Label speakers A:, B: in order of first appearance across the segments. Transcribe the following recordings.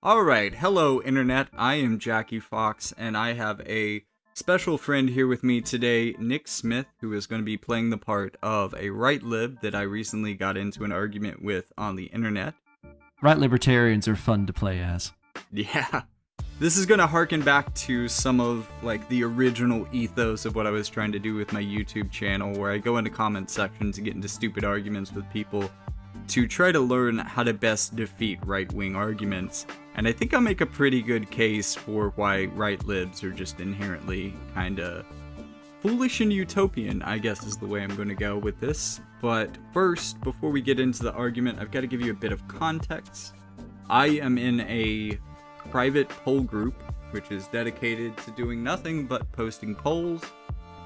A: Alright, hello Internet, I am Jackie Fox, and I have a special friend here with me today, Nick Smith, who is going to be playing the part of a right lib that I recently got into an argument with on the Internet.
B: Right libertarians are fun to play as.
A: Yeah. This is going to harken back to some of, the original ethos of what I was trying to do with my YouTube channel, where I go into comment sections and get into stupid arguments with people to try to learn how to best defeat right-wing arguments. And I think I'll make a pretty good case for why right libs are just inherently kinda foolish and utopian, I guess is the way I'm going to go with this. But first, before we get into the argument, I've got to give you a bit of context. I am in a private poll group, which is dedicated to doing nothing but posting polls.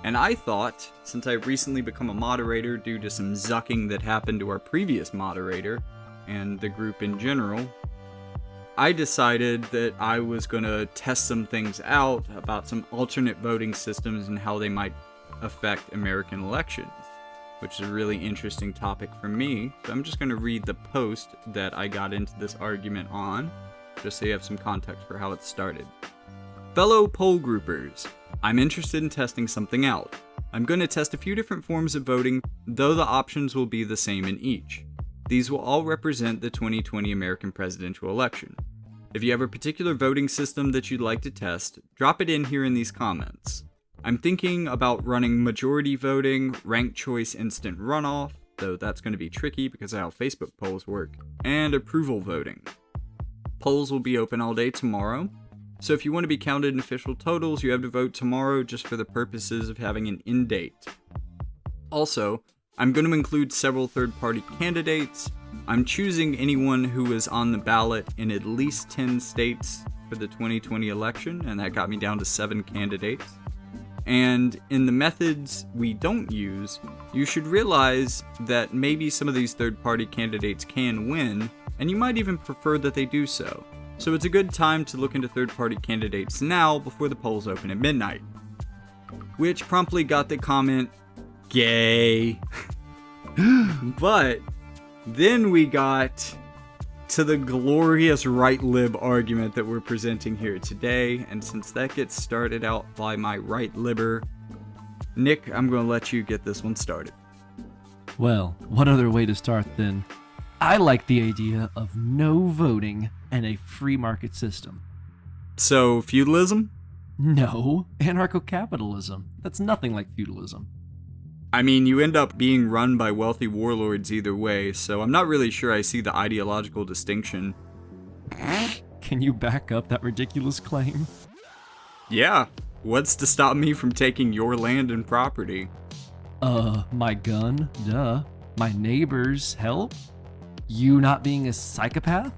A: And I thought, since I've recently become a moderator due to some zucking that happened to our previous moderator, and the group in general, I decided that I was going to test some things out about some alternate voting systems and how they might affect American elections, which is a really interesting topic for me. So I'm just going to read the post that I got into this argument on, just so you have some context for how it started. Fellow poll groupers, I'm interested in testing something out. I'm going to test a few different forms of voting, though the options will be the same in each. These will all represent the 2020 American presidential election. If you have a particular voting system that you'd like to test, drop it in here in these comments. I'm thinking about running majority voting, ranked choice instant runoff, though that's going to be tricky because of how Facebook polls work, and approval voting. Polls will be open all day tomorrow, so if you want to be counted in official totals, you have to vote tomorrow just for the purposes of having an end date. Also, I'm going to include several third-party candidates. I'm choosing anyone who is on the ballot in at least 10 states for the 2020 election, and that got me down to 7 candidates. And in the methods we don't use, you should realize that maybe some of these third-party candidates can win, and you might even prefer that they do so. So it's a good time to look into third-party candidates now before the polls open at midnight. Which promptly got the comment, gay. But then we got to the glorious right lib argument that we're presenting here today, and since that gets started out by my right libber, Nick, I'm going to let you get this one started.
B: Well, what other way to start than I like the idea of no voting and a free market system.
A: So, feudalism?
B: No, anarcho-capitalism. That's nothing like feudalism.
A: I mean, you end up being run by wealthy warlords either way, so I'm not really sure I see the ideological distinction.
B: Can you back up that ridiculous claim?
A: Yeah. What's to stop me from taking your land and property?
B: My gun? Duh. My neighbors? Help? You not being a psychopath?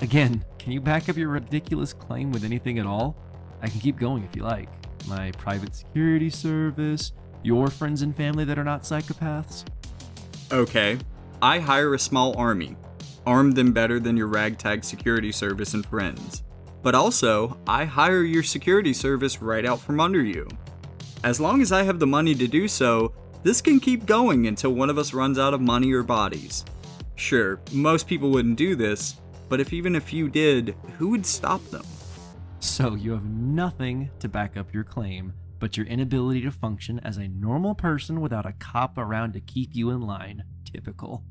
B: Again, can you back up your ridiculous claim with anything at all? I can keep going if you like. My private security service, your friends and family that are not psychopaths.
A: Okay, I hire a small army. Arm them better than your ragtag security service and friends. But also, I hire your security service right out from under you. As long as I have the money to do so, this can keep going until one of us runs out of money or bodies. Sure, most people wouldn't do this, but if even a few did, who would stop them?
B: So you have nothing to back up your claim, but your inability to function as a normal person without a cop around to keep you in line. Typical.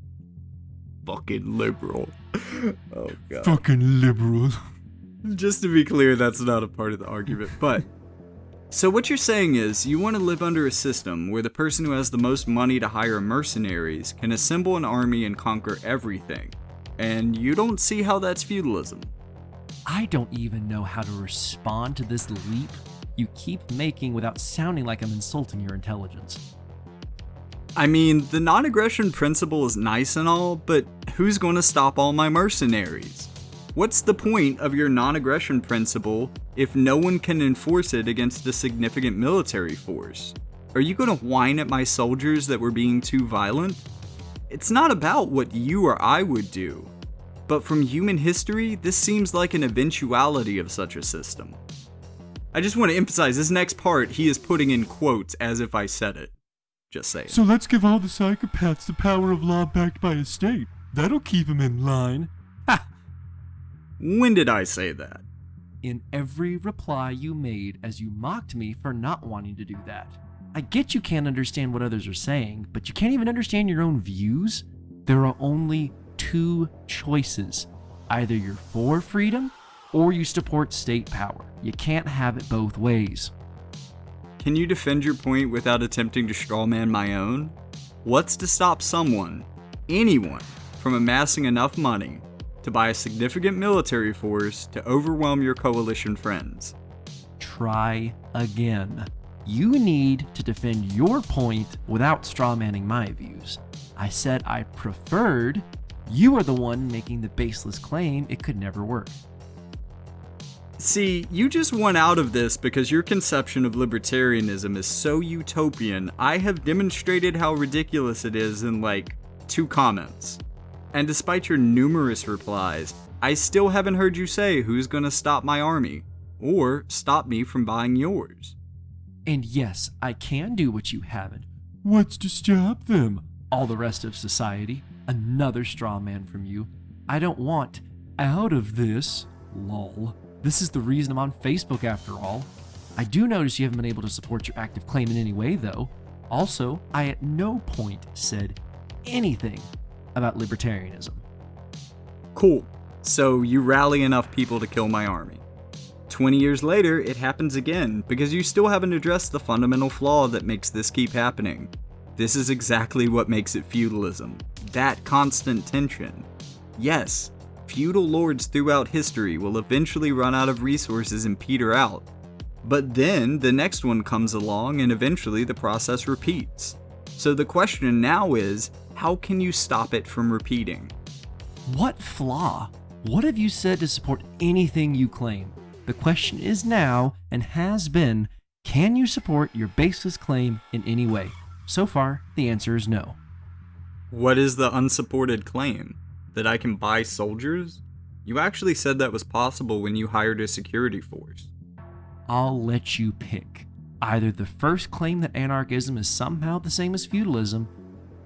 A: Fucking liberal. Oh god.
B: Fucking liberal.
A: Just to be clear, that's not a part of the argument, but... So what you're saying is, you want to live under a system where the person who has the most money to hire mercenaries can assemble an army and conquer everything. And you don't see how that's feudalism.
B: I don't even know how to respond to this leap you keep making without sounding like I'm insulting your intelligence.
A: I mean, the non-aggression principle is nice and all, but who's going to stop all my mercenaries? What's the point of your non-aggression principle if no one can enforce it against a significant military force? Are you going to whine at my soldiers that we're being too violent? It's not about what you or I would do, but from human history, this seems like an eventuality of such a system. I just want to emphasize this next part, he is putting in quotes as if I said it. Just saying.
C: So let's give all the psychopaths the power of law backed by a state. That'll keep them in line. Ha!
A: When did I say that?
B: In every reply you made as you mocked me for not wanting to do that. I get you can't understand what others are saying, but you can't even understand your own views? There are only two choices. Either you're for freedom, or you support state power. You can't have it both ways.
A: Can you defend your point without attempting to strawman my own? What's to stop someone, anyone, from amassing enough money to buy a significant military force to overwhelm your coalition friends?
B: Try again. You need to defend your point without strawmanning my views. I said I preferred. You are the one making the baseless claim it could never work.
A: See, you just won out of this because your conception of libertarianism is so utopian. I have demonstrated how ridiculous it is in like 2 comments. And despite your numerous replies, I still haven't heard you say who's gonna stop my army, or stop me from buying yours.
B: And yes, I can do what you haven't.
C: What's to stop them?
B: All the rest of society. Another straw man from you. I don't want out of this. Lol. This is the reason I'm on Facebook after all. I do notice you haven't been able to support your active claim in any way though. Also, I at no point said anything about libertarianism.
A: Cool. So you rally enough people to kill my army. 20 years later, it happens again because you still haven't addressed the fundamental flaw that makes this keep happening. This is exactly what makes it feudalism. That constant tension. Yes, feudal lords throughout history will eventually run out of resources and peter out. But then the next one comes along and eventually the process repeats. So the question now is, how can you stop it from repeating?
B: What flaw? What have you said to support anything you claim? The question is now, and has been, can you support your baseless claim in any way? So far, the answer is no.
A: What is the unsupported claim? That I can buy soldiers? You actually said that was possible when you hired a security force.
B: I'll let you pick. Either the first claim that anarchism is somehow the same as feudalism,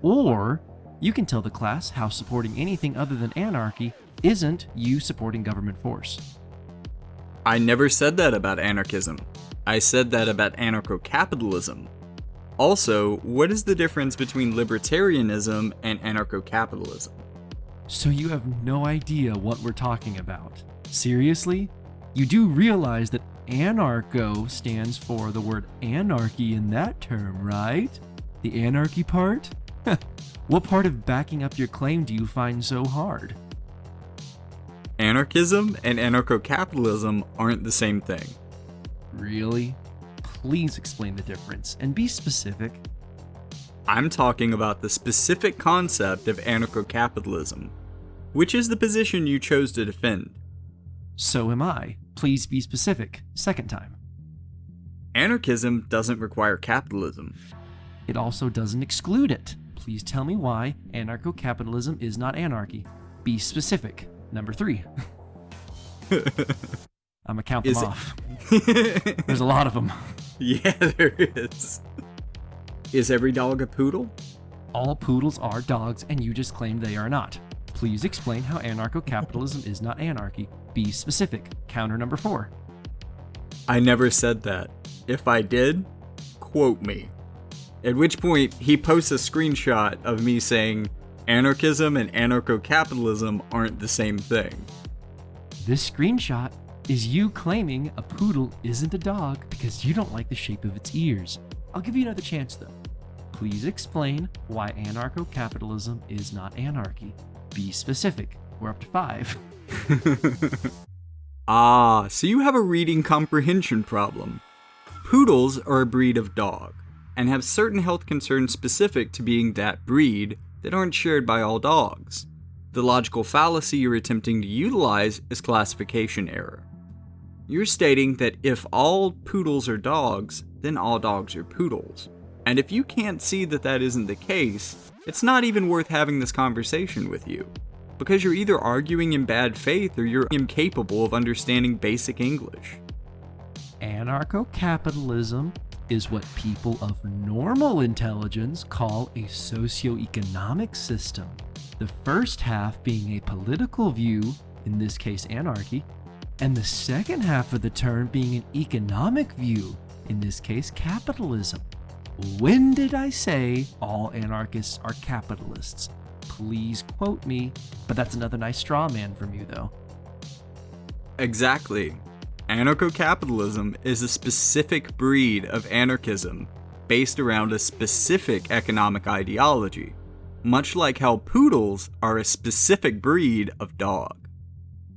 B: or you can tell the class how supporting anything other than anarchy isn't you supporting government force.
A: I never said that about anarchism. I said that about anarcho-capitalism. Also, what is the difference between libertarianism and anarcho-capitalism?
B: So you have no idea what we're talking about. Seriously? You do realize that anarcho stands for the word anarchy in that term, right? The anarchy part? What part of backing up your claim do you find so hard?
A: Anarchism and anarcho-capitalism aren't the same thing.
B: Really? Please explain the difference and be specific.
A: I'm talking about the specific concept of anarcho-capitalism, which is the position you chose to defend.
B: So am I. Please be specific. Second time.
A: Anarchism doesn't require capitalism.
B: It also doesn't exclude it. Please tell me why anarcho-capitalism is not anarchy. Be specific. Number 3. I'm gonna count them off. There's a lot of them.
A: Yeah, there is. Is every dog a poodle?
B: All poodles are dogs, and you just claimed they are not. Please explain how anarcho-capitalism is not anarchy. Be specific. Counter number 4.
A: I never said that. If I did, quote me. At which point, he posts a screenshot of me saying, anarchism and anarcho-capitalism aren't the same thing.
B: This screenshot is you claiming a poodle isn't a dog because you don't like the shape of its ears. I'll give you another chance though. Please explain why anarcho-capitalism is not anarchy. Be specific. We're up to 5.
A: Ah, so you have a reading comprehension problem. Poodles are a breed of dog, and have certain health concerns specific to being that breed that aren't shared by all dogs. The logical fallacy you're attempting to utilize is classification error. You're stating that if all poodles are dogs, then all dogs are poodles. And if you can't see that that isn't the case, it's not even worth having this conversation with you. Because you're either arguing in bad faith or you're incapable of understanding basic English.
B: Anarcho-capitalism is what people of normal intelligence call a socio-economic system. The first half being a political view in this case anarchy, and the second half of the term being an economic view, in this case capitalism. When did I say all anarchists are capitalists? Please quote me, but that's another nice straw man from you though.
A: Exactly. Anarcho-capitalism is a specific breed of anarchism based around a specific economic ideology, much like how poodles are a specific breed of dog.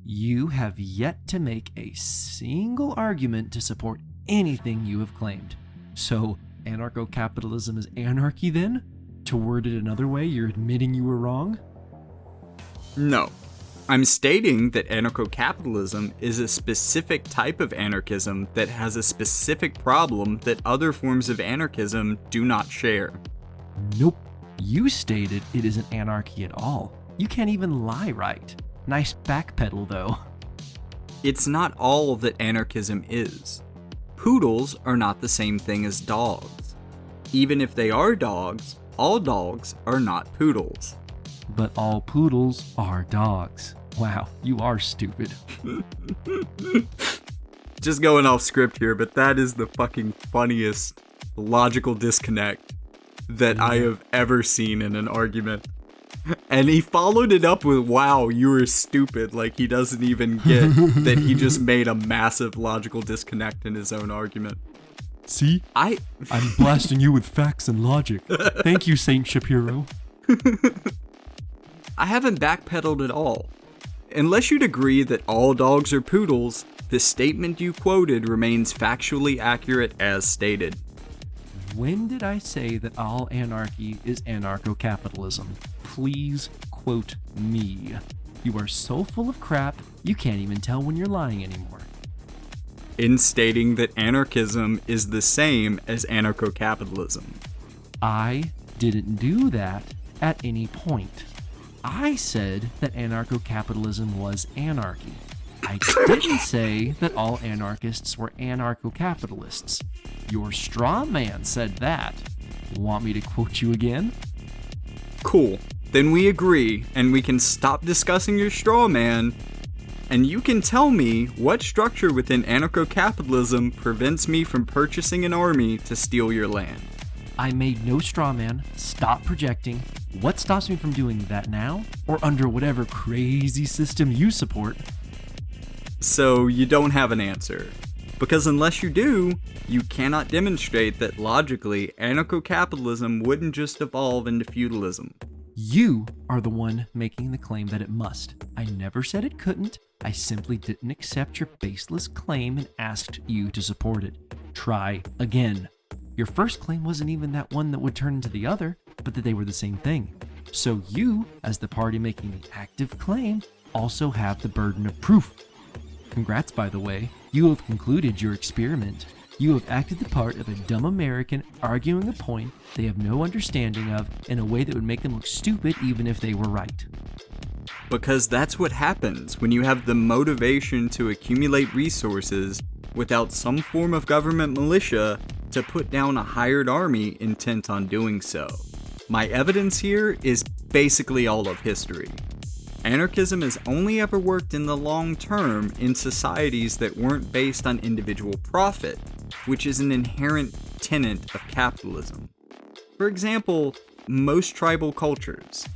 B: You have yet to make a single argument to support anything you have claimed. So, anarcho-capitalism is anarchy then? To word it another way, you're admitting you were wrong?
A: No. I'm stating that anarcho-capitalism is a specific type of anarchism that has a specific problem that other forms of anarchism do not share.
B: Nope. You stated it isn't anarchy at all. You can't even lie right. Nice backpedal though.
A: It's not all that anarchism is. Poodles are not the same thing as dogs. Even if they are dogs, all dogs are not poodles.
B: But all poodles are dogs. Wow, you are stupid.
A: Just going off script here, but that is the fucking funniest logical disconnect that I have ever seen in an argument. And he followed it up with, wow, you were stupid. Like he doesn't even get that he just made a massive logical disconnect in his own argument.
C: See? I'm blasting you with facts and logic. Thank you, Saint Shapiro.
A: I haven't backpedaled at all. Unless you'd agree that all dogs are poodles, the statement you quoted remains factually accurate as stated.
B: When did I say that all anarchy is anarcho-capitalism? Please quote me. You are so full of crap, you can't even tell when you're lying anymore.
A: In stating that anarchism is the same as anarcho-capitalism.
B: I didn't do that at any point. I said that anarcho-capitalism was anarchy. I didn't say that all anarchists were anarcho-capitalists. Your straw man said that. Want me to quote you again?
A: Cool. Then we agree, and we can stop discussing your straw man, and you can tell me what structure within anarcho-capitalism prevents me from purchasing an army to steal your land.
B: I made no straw man. Stop projecting. What stops me from doing that now, or under whatever crazy system you support?
A: So you don't have an answer. Because unless you do, you cannot demonstrate that logically anarcho-capitalism wouldn't just evolve into feudalism.
B: You are the one making the claim that it must. I never said it couldn't. I simply didn't accept your baseless claim and asked you to support it. Try again. Your first claim wasn't even that one that would turn into the other, but that they were the same thing. So you, as the party making the active claim, also have the burden of proof. Congrats, by the way. You have concluded your experiment. You have acted the part of a dumb American arguing a point they have no understanding of in a way that would make them look stupid even if they were right.
A: Because that's what happens when you have the motivation to accumulate resources without some form of government militia to put down a hired army intent on doing so. My evidence here is basically all of history. Anarchism has only ever worked in the long term in societies that weren't based on individual profit, which is an inherent tenet of capitalism. For example, most tribal cultures.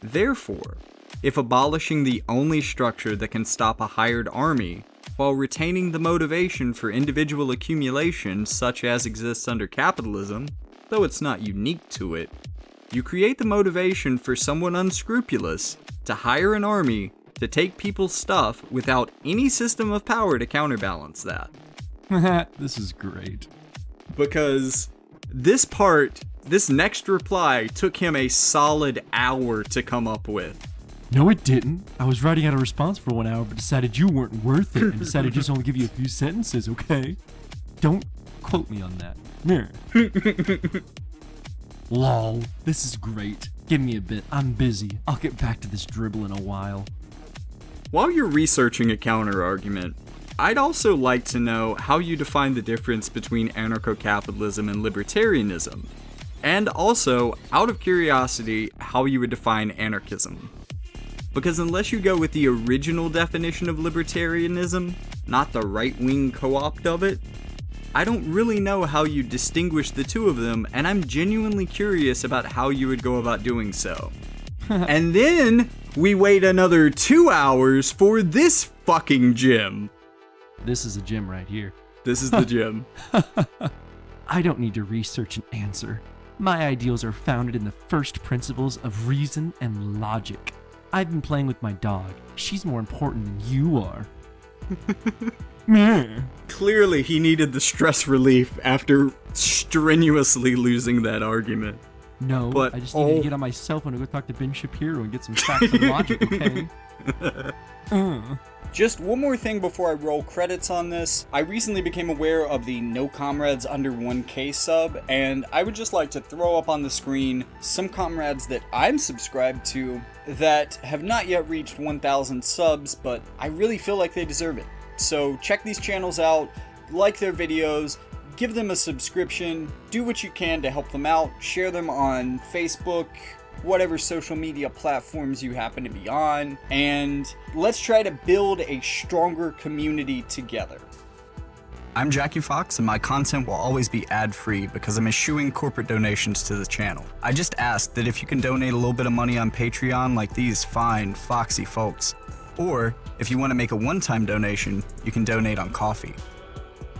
A: Therefore, if abolishing the only structure that can stop a hired army while retaining the motivation for individual accumulation such as exists under capitalism, though it's not unique to it, you create the motivation for someone unscrupulous to hire an army to take people's stuff without any system of power to counterbalance that.
B: This is great.
A: Because this next reply took him a solid hour to come up with.
B: No, it didn't. I was writing out a response for 1 hour, but decided you weren't worth it and decided to just only give you a few sentences, okay? Don't quote me on that. Mirror. Lol, this is great. Give me a bit. I'm busy. I'll get back to this dribble in a while.
A: While you're researching a counterargument, I'd also like to know how you define the difference between anarcho-capitalism and libertarianism, and also, out of curiosity, how you would define anarchism. Because unless you go with the original definition of libertarianism, not the right-wing co-opt of it, I don't really know how you distinguish the two of them, and I'm genuinely curious about how you would go about doing so. And then we wait another 2 hours for this fucking gym.
B: This is a gym right here.
A: This is the gym.
B: I don't need to research an answer. My ideals are founded in the first principles of reason and logic. I've been playing with my dog. She's more important than you are.
A: Clearly, he needed the stress relief after strenuously losing that argument.
B: No,
A: But
B: I just need to get on my cell phone and go talk to Ben Shapiro and get some facts and logic, okay?
A: Just one more thing before I roll credits on this. I recently became aware of the No Comrades Under 1K sub, and I would just like to throw up on the screen some comrades that I'm subscribed to that have not yet reached 1,000 subs, but I really feel like they deserve it. So check these channels out, like their videos, give them a subscription, do what you can to help them out, share them on Facebook, whatever social media platforms you happen to be on, and let's try to build a stronger community together. I'm Jackie Fox, and my content will always be ad-free because I'm eschewing corporate donations to the channel. I just ask that if you can donate a little bit of money on Patreon like these fine, foxy folks, or if you want to make a one-time donation, you can donate on Ko-fi.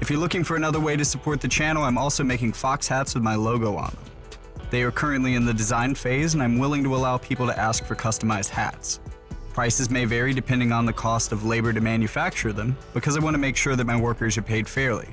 A: If you're looking for another way to support the channel, I'm also making Fox hats with my logo on them. They are currently in the design phase, and I'm willing to allow people to ask for customized hats. Prices may vary depending on the cost of labor to manufacture them, because I want to make sure that my workers are paid fairly.